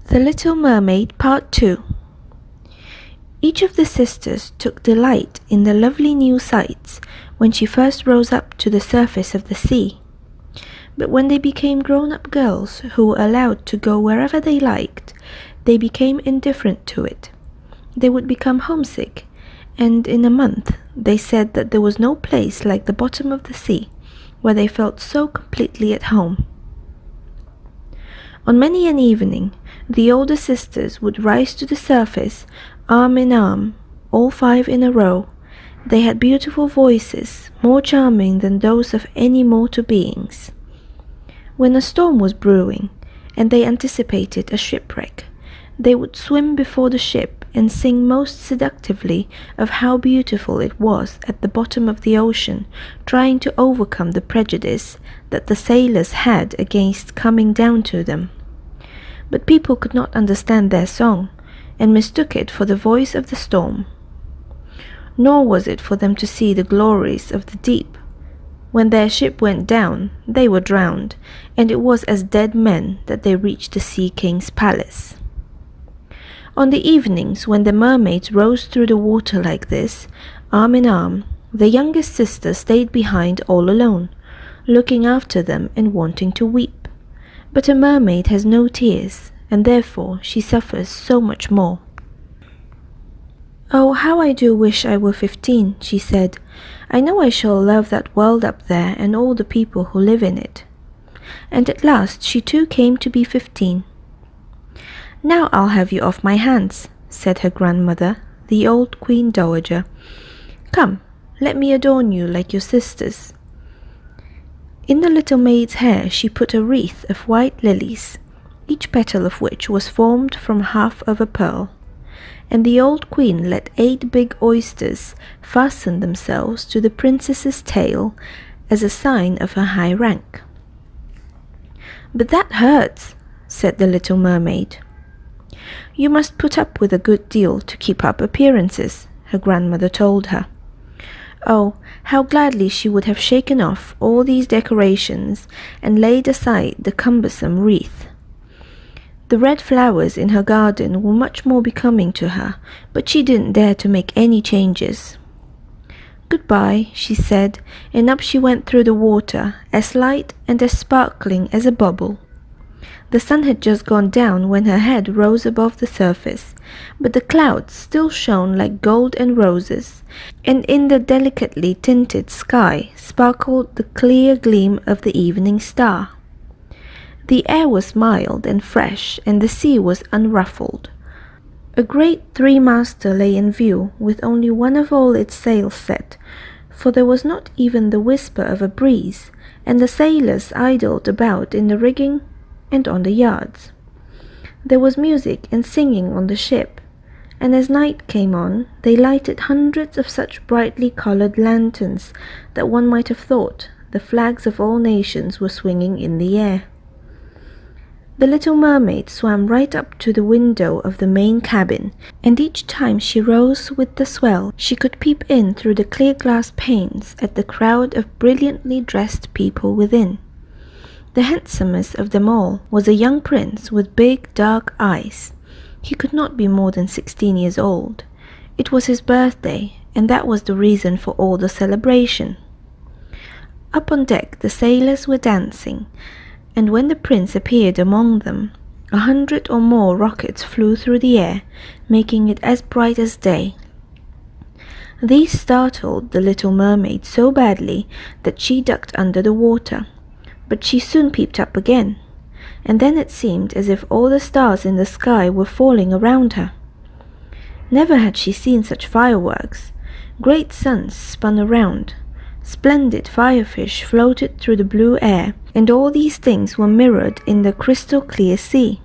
The Little Mermaid Part 2. Each of the sisters took delight in the lovely new sights when she first rose up to the surface of the sea. But when they became grown-up girls who were allowed to go wherever they liked, they became indifferent to it. They would become homesick, and in a month they said that there was no place like the bottom of the sea, where they felt so completely at home. On many an evening, the older sisters would rise to the surface, arm in arm, all five in a row. They had beautiful voices, more charming than those of any mortal beings. When a storm was brewing, and they anticipated a shipwreck, they would swim before the ship and sing most seductively of how beautiful it was at the bottom of the ocean, trying to overcome the prejudice that the sailors had against coming down to them. But people could not understand their song, and mistook it for the voice of the storm. Nor was it for them to see the glories of the deep. When their ship went down, they were drowned, and it was as dead men that they reached the Sea King's palace. On the evenings when the mermaids rose through the water like this, arm in arm, the youngest sister stayed behind all alone, looking after them and wanting to weep. But a mermaid has no tears, and therefore she suffers so much more. "Oh, how I do wish I were 15, she said. "I know I shall love that world up there and all the people who live in it." And at last she too came to be 15. "Now I'll have you off my hands," said her grandmother, the old Queen Dowager. "Come, let me adorn you like your sisters." In the little maid's hair she put a wreath of white lilies, each petal of which was formed from half of a pearl, and the old queen let 8 big oysters fasten themselves to the princess's tail as a sign of her high rank. "But that hurts," said the little mermaid. "You must put up with a good deal to keep up appearances," her grandmother told her. Oh, how gladly she would have shaken off all these decorations and laid aside the cumbersome wreath. The red flowers in her garden were much more becoming to her, but she didn't dare to make any changes. "Goodbye," she said, and up she went through the water, as light and as sparkling as a bubble. The sun had just gone down when her head rose above the surface, but the clouds still shone like gold and roses, and in the delicately tinted sky sparkled the clear gleam of the evening star. The air was mild and fresh, and the sea was unruffled. A great 3-master lay in view, with only one of all its sails set, for there was not even the whisper of a breeze, and the sailors idled about in the rigging and on the yards. There was music and singing on the ship, and as night came on, they lighted hundreds of such brightly colored lanterns that one might have thought the flags of all nations were swinging in the air. The little mermaid swam right up to the window of the main cabin, and each time she rose with the swell, she could peep in through the clear glass panes at the crowd of brilliantly dressed people within. The handsomest of them all was a young prince with big, dark eyes. He could not be more than 16 years old. It was his birthday, and that was the reason for all the celebration. Up on deck the sailors were dancing, and when the prince appeared among them, 100 or more rockets flew through the air, making it as bright as day. These startled the little mermaid so badly that she ducked under the water. But she soon peeped up again, and then it seemed as if all the stars in the sky were falling around her. Never had she seen such fireworks. Great suns spun around, splendid firefish floated through the blue air, and all these things were mirrored in the crystal clear sea.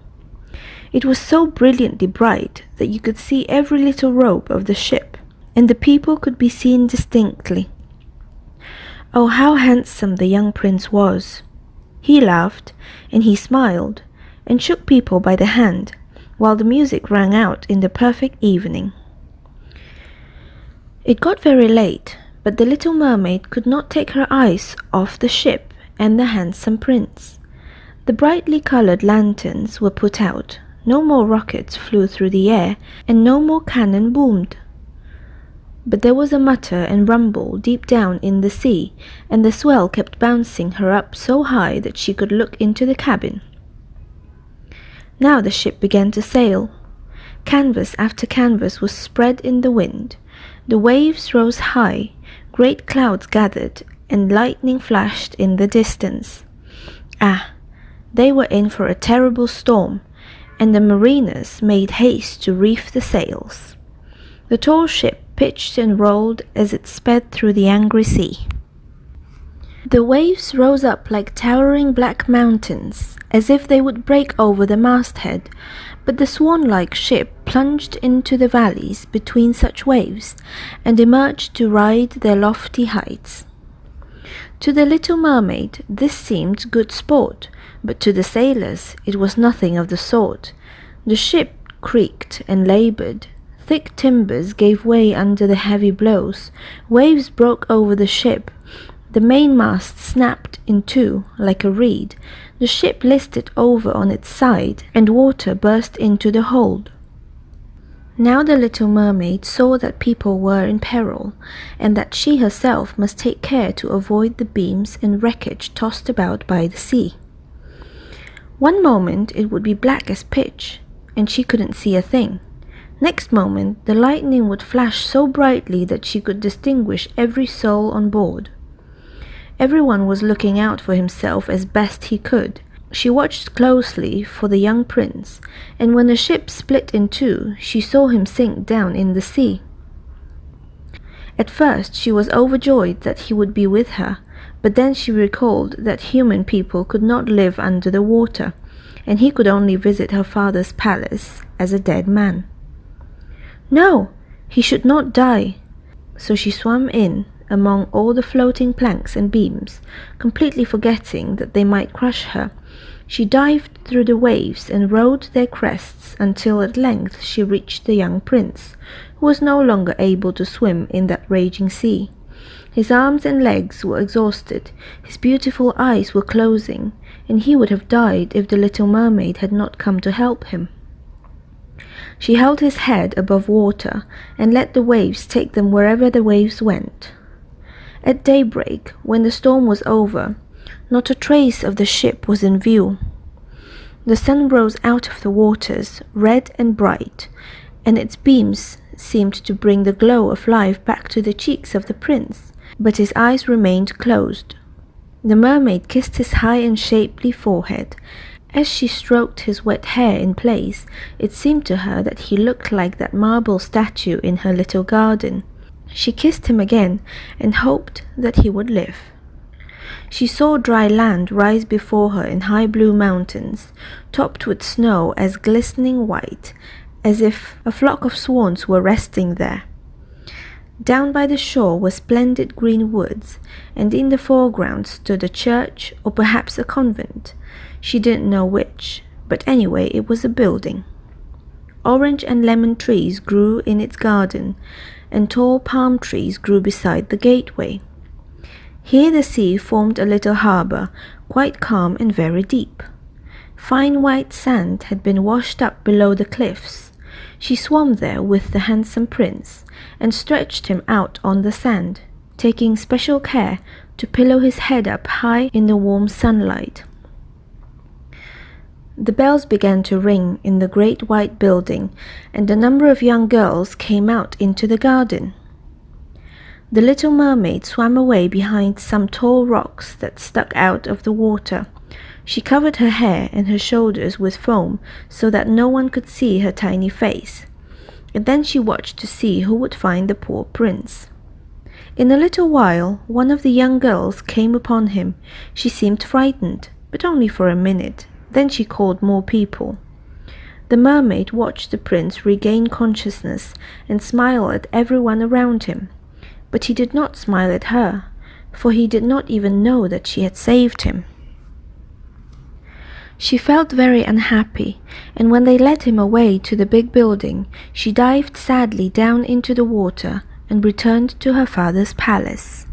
It was so brilliantly bright that you could see every little rope of the ship, and the people could be seen distinctly. Oh, how handsome the young prince was! He laughed, and he smiled, and shook people by the hand, while the music rang out in the perfect evening. It got very late, but the little mermaid could not take her eyes off the ship and the handsome prince. The brightly colored lanterns were put out, no more rockets flew through the air, and no more cannon boomed. But there was a mutter and rumble deep down in the sea, and the swell kept bouncing her up so high that she could look into the cabin. Now the ship began to sail. Canvas after canvas was spread in the wind. The waves rose high, great clouds gathered, and lightning flashed in the distance. Ah, they were in for a terrible storm, and the mariners made haste to reef the sails. The tall ship pitched and rolled as it sped through the angry sea. The waves rose up like towering black mountains, as if they would break over the masthead, but the swan-like ship plunged into the valleys between such waves, and emerged to ride their lofty heights. To the little mermaid this seemed good sport, but to the sailors it was nothing of the sort. The ship creaked and laboured. Thick timbers gave way under the heavy blows. Waves broke over the ship. The mainmast snapped in two like a reed. The ship listed over on its side, and water burst into the hold. Now the little mermaid saw that people were in peril, and that she herself must take care to avoid the beams and wreckage tossed about by the sea. One moment it would be black as pitch, and she couldn't see a thing. Next moment the lightning would flash so brightly that she could distinguish every soul on board. Everyone was looking out for himself as best he could. She watched closely for the young prince, and when the ship split in two, she saw him sink down in the sea. At first she was overjoyed that he would be with her, but then she recalled that human people could not live under the water, and he could only visit her father's palace as a dead man. No, he should not die. So she swam in among all the floating planks and beams, completely forgetting that they might crush her. She dived through the waves and rode their crests until at length she reached the young prince, who was no longer able to swim in that raging sea. His arms and legs were exhausted, his beautiful eyes were closing, and he would have died if the little mermaid had not come to help him. She held his head above water and let the waves take them wherever the waves went. At daybreak, when the storm was over, not a trace of the ship was in view. The sun rose out of the waters, red and bright, and its beams seemed to bring the glow of life back to the cheeks of the prince, but his eyes remained closed. The mermaid kissed his high and shapely forehead. As she stroked his wet hair in place, it seemed to her that he looked like that marble statue in her little garden. She kissed him again and hoped that he would live. She saw dry land rise before her in high blue mountains, topped with snow as glistening white, as if a flock of swans were resting there. Down by the shore were splendid green woods, and in the foreground stood a church or perhaps a convent. She didn't know which, but anyway it was a building. Orange and lemon trees grew in its garden, and tall palm trees grew beside the gateway. Here the sea formed a little harbour, quite calm and very deep. Fine white sand had been washed up below the cliffs. She swam there with the handsome prince, and stretched him out on the sand, taking special care to pillow his head up high in the warm sunlight. The bells began to ring in the great white building, and a number of young girls came out into the garden. The little mermaid swam away behind some tall rocks that stuck out of the water. She covered her hair and her shoulders with foam so that no one could see her tiny face, and then she watched to see who would find the poor prince. In a little while, one of the young girls came upon him. She seemed frightened, but only for a minute. Then she called more people. The mermaid watched the prince regain consciousness and smile at everyone around him, but he did not smile at her, for he did not even know that she had saved him. She felt very unhappy, and when they led him away to the big building, she dived sadly down into the water and returned to her father's palace.